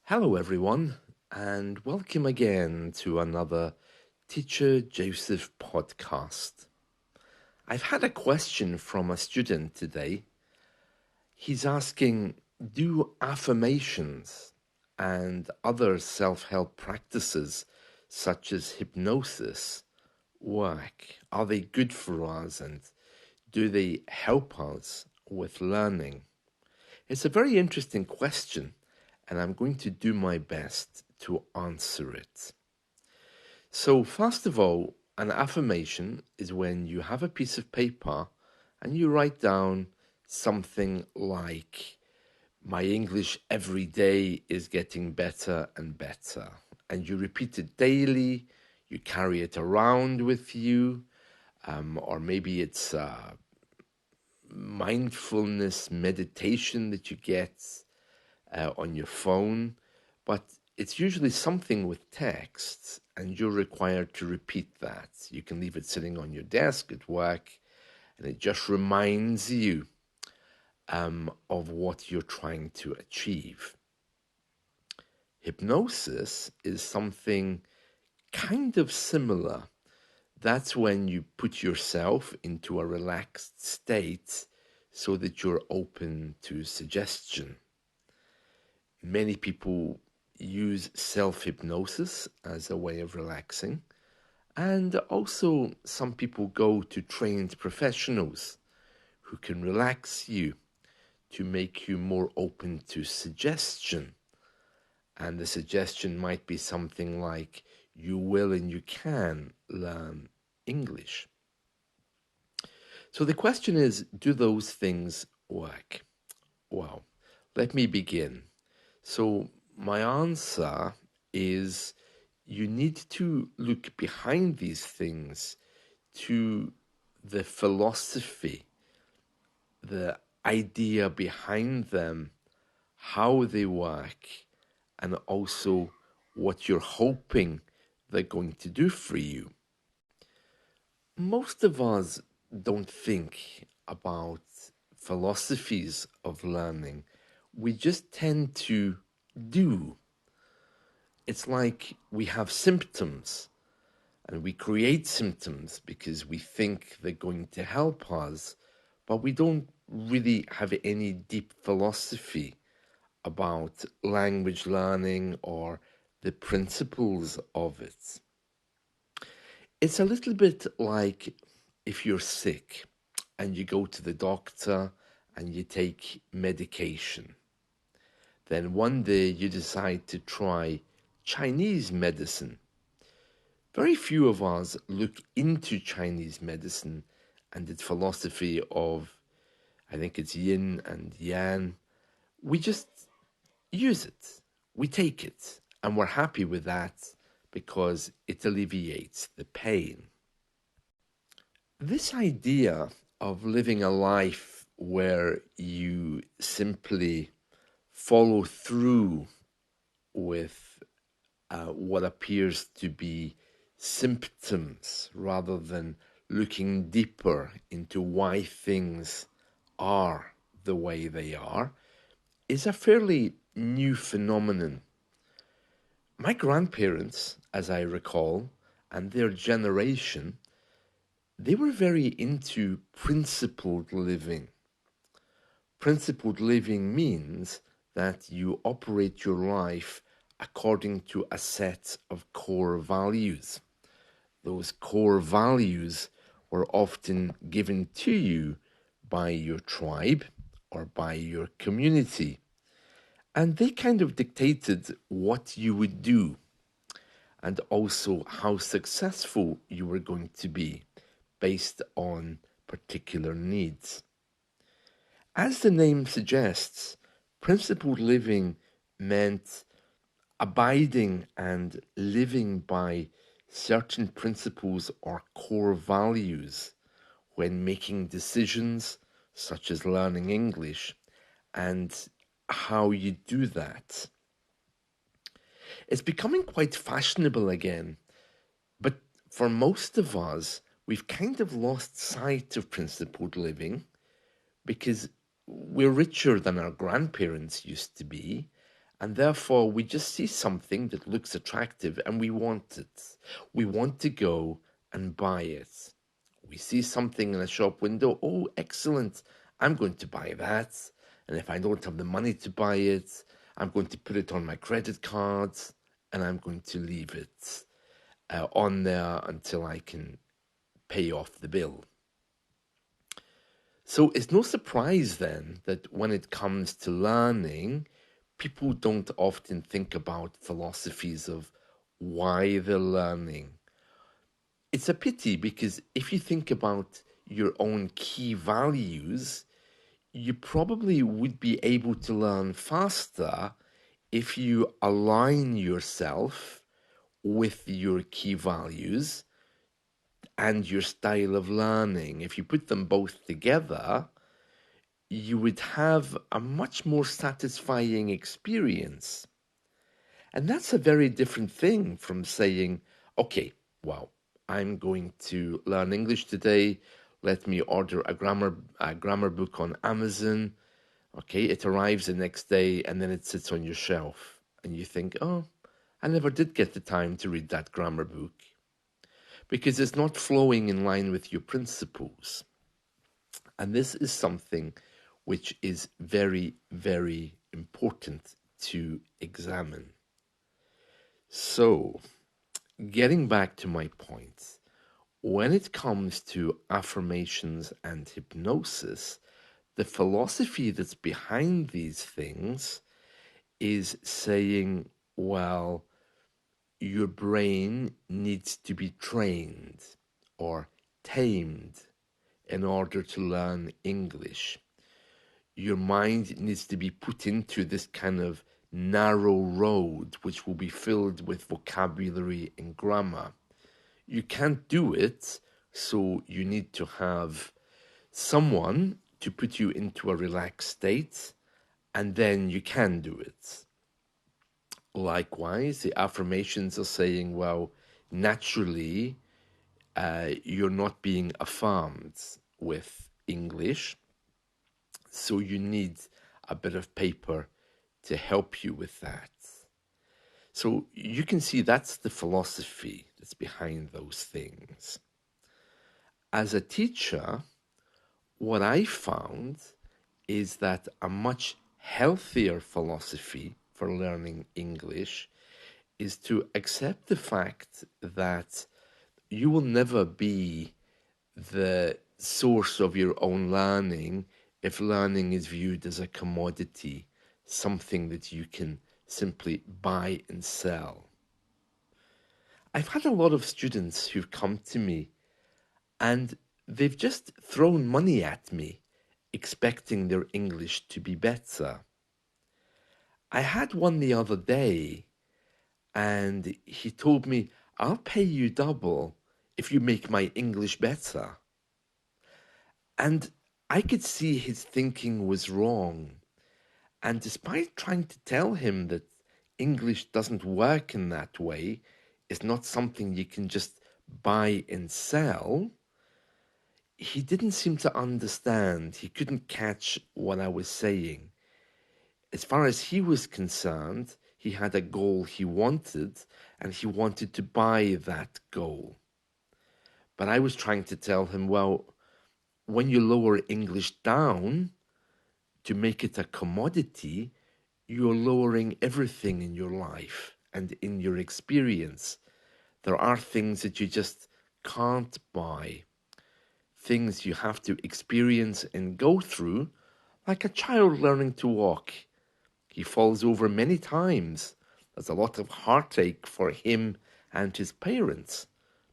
Hello, everyone, and welcome again to another Teacher Joseph podcast. I've had a question from a student today. He's asking, do affirmations and other self-help practices such as hypnosis work? Are they good for us and do they help us with learning? It's a very interesting question, and I'm going to do my best to answer it. So, first of all, an affirmation is when you have a piece of paper and you write down something like, my English every day is getting better and better. And you repeat it daily, you carry it around with you, or maybe it's mindfulness meditation that you get on your phone, but it's usually something with text, and you're required to repeat that. You can leave it sitting on your desk at work, and it just reminds you of what you're trying to achieve. Hypnosis is something kind of similar. That's when you put yourself into a relaxed state so that you're open to suggestion. Many people use self-hypnosis as a way of relaxing, and also some people go to trained professionals who can relax you to make you more open to suggestion. And the suggestion might be something like, you will and you can learn English. So the question is, do those things work? Well, let me begin. So my answer is you need to look behind these things to the philosophy, the idea behind them, how they work, and also what you're hoping they're going to do for you. Most of us don't think about philosophies of learning. We just tend to do. It's like we have symptoms and we create symptoms because we think they're going to help us, but we don't really have any deep philosophy about language learning or the principles of it. It's a little bit like if you're sick and you go to the doctor and you take medication. Then one day you decide to try Chinese medicine. Very few of us look into Chinese medicine and its philosophy of, I think it's yin and yang. We just use it, we take it, and we're happy with that because it alleviates the pain. This idea of living a life where you simply follow through with what appears to be symptoms rather than looking deeper into why things are the way they are is a fairly new phenomenon. My grandparents, as I recall, and their generation, they were very into principled living. Principled living means that you operate your life according to a set of core values. Those core values were often given to you by your tribe or by your community. And they kind of dictated what you would do and also how successful you were going to be based on particular needs. As the name suggests, principled living meant abiding and living by certain principles or core values when making decisions such as learning English and how you do that. It's becoming quite fashionable again, but for most of us, we've kind of lost sight of principled living because we're richer than our grandparents used to be, And therefore, we just see something that looks attractive and we want it. We want to go and buy it. We see something in a shop window. Oh, excellent. I'm going to buy that. And if I don't have the money to buy it, I'm going to put it on my credit card and I'm going to leave it on there until I can pay off the bill. So it's no surprise then that when it comes to learning, people don't often think about philosophies of why they're learning. It's a pity because if you think about your own key values, you probably would be able to learn faster if you align yourself with your key values and your style of learning. If you put them both together, you would have a much more satisfying experience. And that's a very different thing from saying, okay, well, I'm going to learn English today. Let me order a grammar book on Amazon. Okay, it arrives the next day and then it sits on your shelf. And you think, oh, I never did get the time to read that grammar book because it's not flowing in line with your principles. And this is something which is very, very important to examine. So, getting back to my point, when it comes to affirmations and hypnosis, the philosophy that's behind these things is saying, well, your brain needs to be trained or tamed in order to learn English. Your mind needs to be put into this kind of narrow road, which will be filled with vocabulary and grammar. You can't do it, so you need to have someone to put you into a relaxed state, and then you can do it. Likewise, the affirmations are saying, well, naturally, you're not being affirmed with English, so you need a bit of paper to help you with that. So you can see that's the philosophy that's behind those things. As a teacher, what I found is that a much healthier philosophy for learning English is to accept the fact that you will never be the source of your own learning if learning is viewed as a commodity, something that you can simply buy and sell. I've had a lot of students who've come to me and they've just thrown money at me, expecting their English to be better. I had one the other day and he told me, I'll pay you double if you make my English better. And I could see his thinking was wrong. And despite trying to tell him that English doesn't work in that way, it's not something you can just buy and sell, he didn't seem to understand. He couldn't catch what I was saying. As far as he was concerned, he had a goal he wanted, and he wanted to buy that goal. But I was trying to tell him, well, when you lower English down to make it a commodity, you're lowering everything in your life and in your experience. There are things that you just can't buy, things you have to experience and go through, like a child learning to walk. He falls over many times. There's a lot of heartache for him and his parents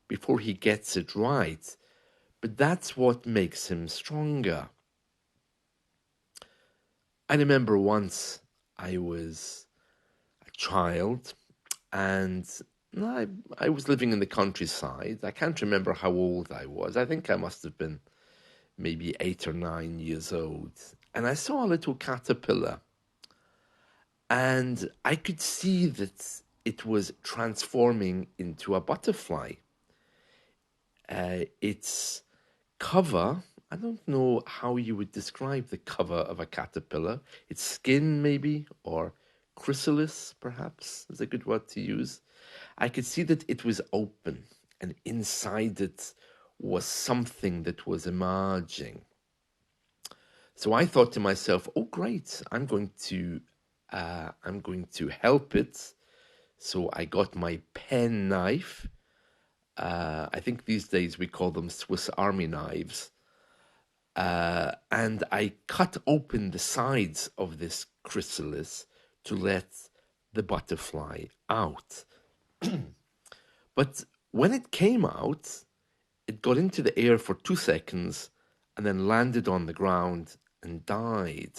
before he gets it right. But that's what makes him stronger. I remember once I was a child and I was living in the countryside. I can't remember how old I was. I think I must have been maybe 8 or 9 years old. And I saw a little caterpillar and I could see that it was transforming into a butterfly. Its cover, I don't know how you would describe the cover of a caterpillar. Its skin, maybe, or chrysalis, perhaps is a good word to use. I could see that it was open, and inside it was something that was emerging. So I thought to myself, "Oh, great! I'm going to help it." So I got my pen knife. I think these days we call them Swiss Army knives. And I cut open the sides of this chrysalis to let the butterfly out. But when it came out, it got into the air for 2 seconds and then landed on the ground and died.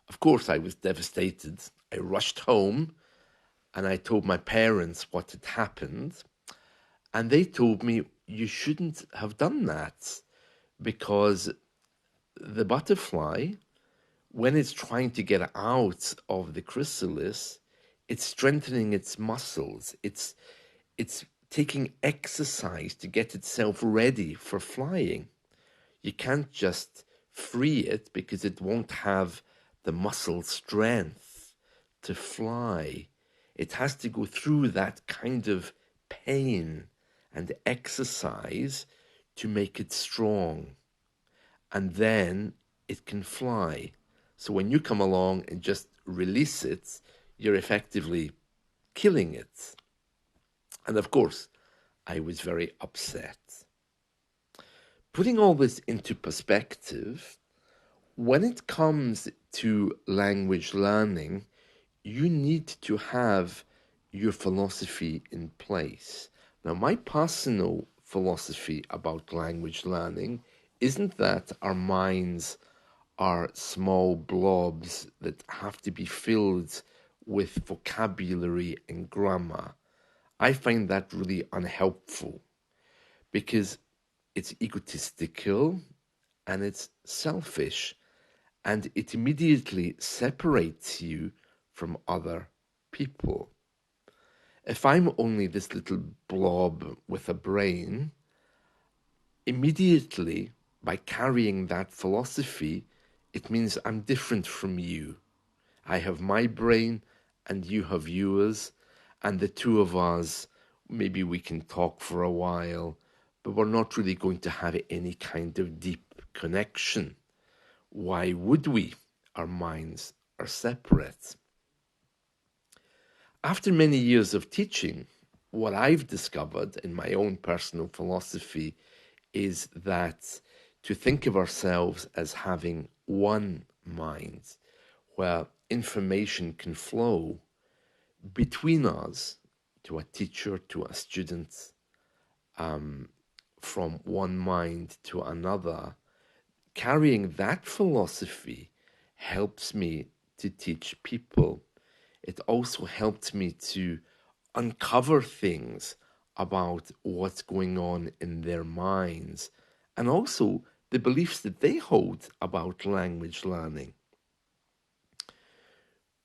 Of course, I was devastated. I rushed home and I told my parents what had happened. And they told me, "You shouldn't have done that because the butterfly, when it's trying to get out of the chrysalis, it's strengthening its muscles. It's taking exercise to get itself ready for flying. You can't just free it because it won't have the muscle strength to fly. It has to go through that kind of pain and exercise to make it strong. And then it can fly. So when you come along and just release it, you're effectively killing it." And of course, I was very upset. Putting all this into perspective, when it comes to language learning, you need to have your philosophy in place. Now, my personal philosophy about language learning isn't that our minds are small blobs that have to be filled with vocabulary and grammar. I find that really unhelpful because it's egotistical and it's selfish, and it immediately separates you from other people. If I'm only this little blob with a brain, immediately by carrying that philosophy, it means I'm different from you. I have my brain and you have yours, and the two of us, maybe we can talk for a while, but we're not really going to have any kind of deep connection. Why would we? Our minds are separate. After many years of teaching, what I've discovered in my own personal philosophy is that to think of ourselves as having one mind where information can flow between us, to a teacher, to a student, from one mind to another, carrying that philosophy helps me to teach people. It also helped me to uncover things about what's going on in their minds and also the beliefs that they hold about language learning.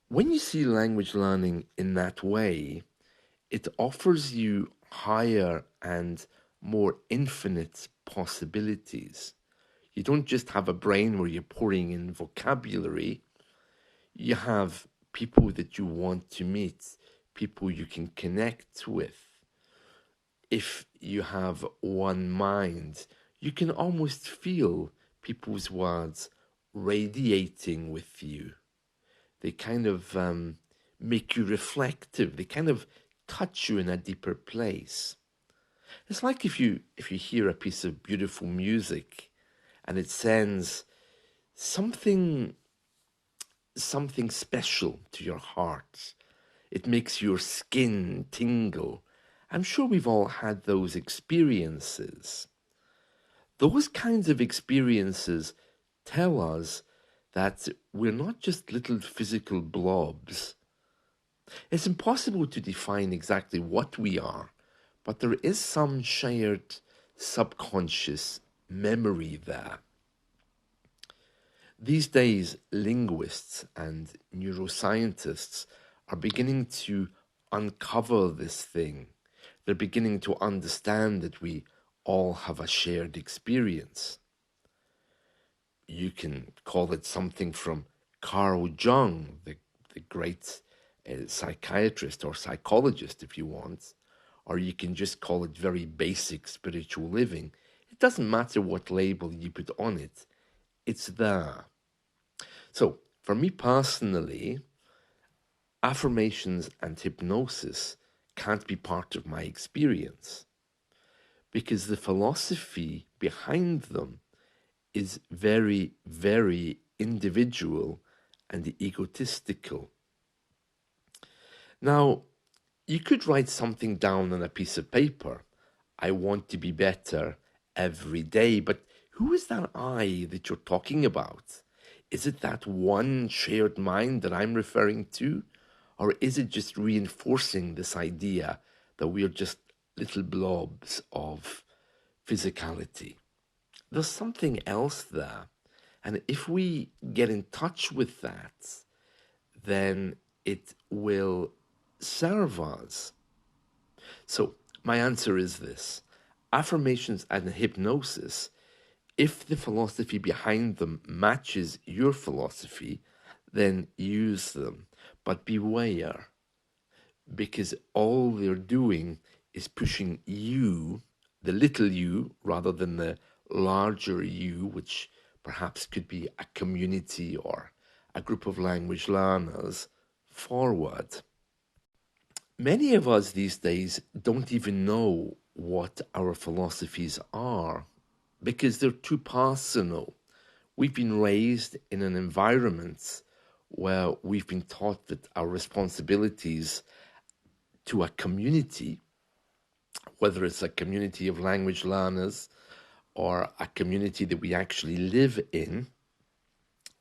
When you see language learning in that way, it offers you higher and more infinite possibilities. You don't just have a brain where you're pouring in vocabulary. You have people that you want to meet, people you can connect with. If you have one mind, you can almost feel people's words radiating with you. They kind of make you reflective. They kind of touch you in a deeper place. It's like if you hear a piece of beautiful music and it sends something special to your heart. It makes your skin tingle. I'm sure we've all had those experiences. Those kinds of experiences tell us that we're not just little physical blobs. It's impossible to define exactly what we are, but there is some shared subconscious memory there. These days, linguists and neuroscientists are beginning to uncover this thing. They're beginning to understand that we all have a shared experience. You can call it something from Carl Jung, the the great psychiatrist or psychologist if you want, or you can just call it very basic spiritual living. It doesn't matter what label you put on it, it's there. So, for me personally, affirmations and hypnosis can't be part of my experience because the philosophy behind them is very, very individual and egotistical. Now, you could write something down on a piece of paper. I want to be better every day. But who is that I that you're talking about? Is it that one shared mind that I'm referring to? Or is it just reinforcing this idea that we are just little blobs of physicality? There's something else there. And if we get in touch with that, then it will serve us. So, my answer is this: affirmations and hypnosis, if the philosophy behind them matches your philosophy, then use them. But beware, because all they're doing is pushing you, the little you, rather than the larger you, which perhaps could be a community or a group of language learners, forward. Many of us these days don't even know what our philosophies are because they're too personal. We've been raised in an environment where we've been taught that our responsibilities to a community, whether it's a community of language learners or a community that we actually live in,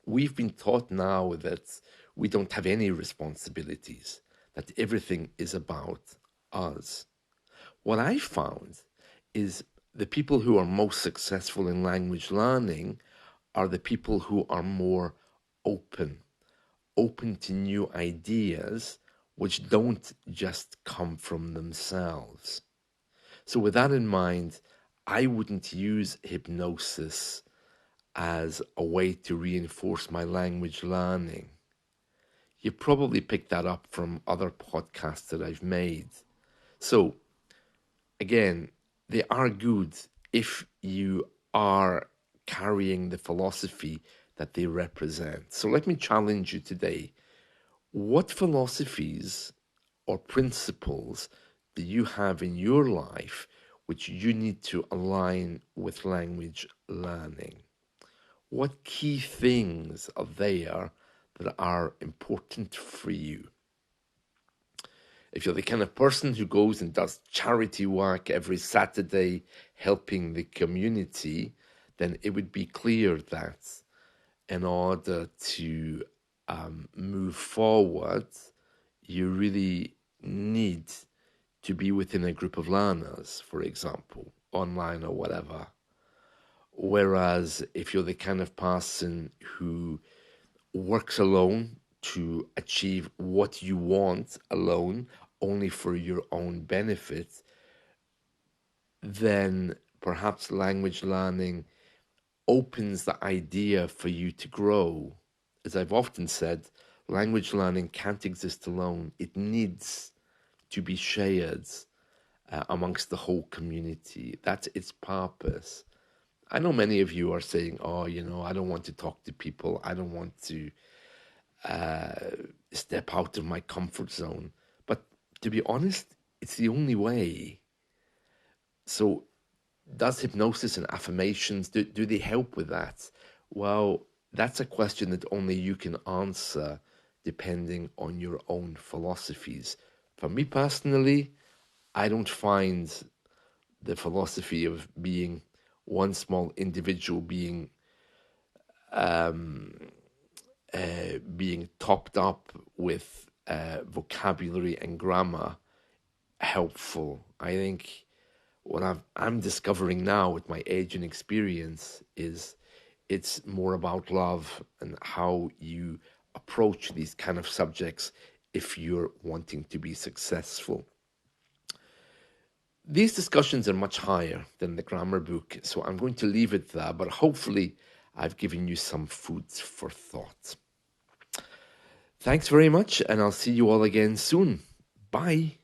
we've been taught now that we don't have any responsibilities, that everything is about us. What I found is the people who are most successful in language learning are the people who are more open, open to new ideas which don't just come from themselves. So, with that in mind, I wouldn't use hypnosis as a way to reinforce my language learning. You probably picked that up from other podcasts that I've made. So, again, they are good if you are carrying the philosophy that they represent. So, let me challenge you today. What philosophies or principles do you have in your life which you need to align with language learning? What key things are there that are important for you? If you're the kind of person who goes and does charity work every Saturday helping the community, then it would be clear that in order to move forward, you really need to be within a group of learners, for example, online or whatever. Whereas if you're the kind of person who works alone to achieve what you want alone, only for your own benefit, then perhaps language learning opens the idea for you to grow. As I've often said, language learning can't exist alone. It needs to be shared amongst the whole community. That's its purpose. I know many of you are saying, oh, I don't want to talk to people. I don't want to step out of my comfort zone. But to be honest, it's the only way. So does hypnosis and affirmations, do they help with that? Well, that's a question that only you can answer depending on your own philosophies. For me personally, I don't find the philosophy of being one small individual being topped up with vocabulary and grammar helpful. I think what I'm discovering now with my age and experience is it's more about love and how you approach these kind of subjects if you're wanting to be successful. These discussions are much higher than the grammar book, so I'm going to leave it there, but hopefully I've given you some food for thought. Thanks very much, and I'll see you all again soon. Bye.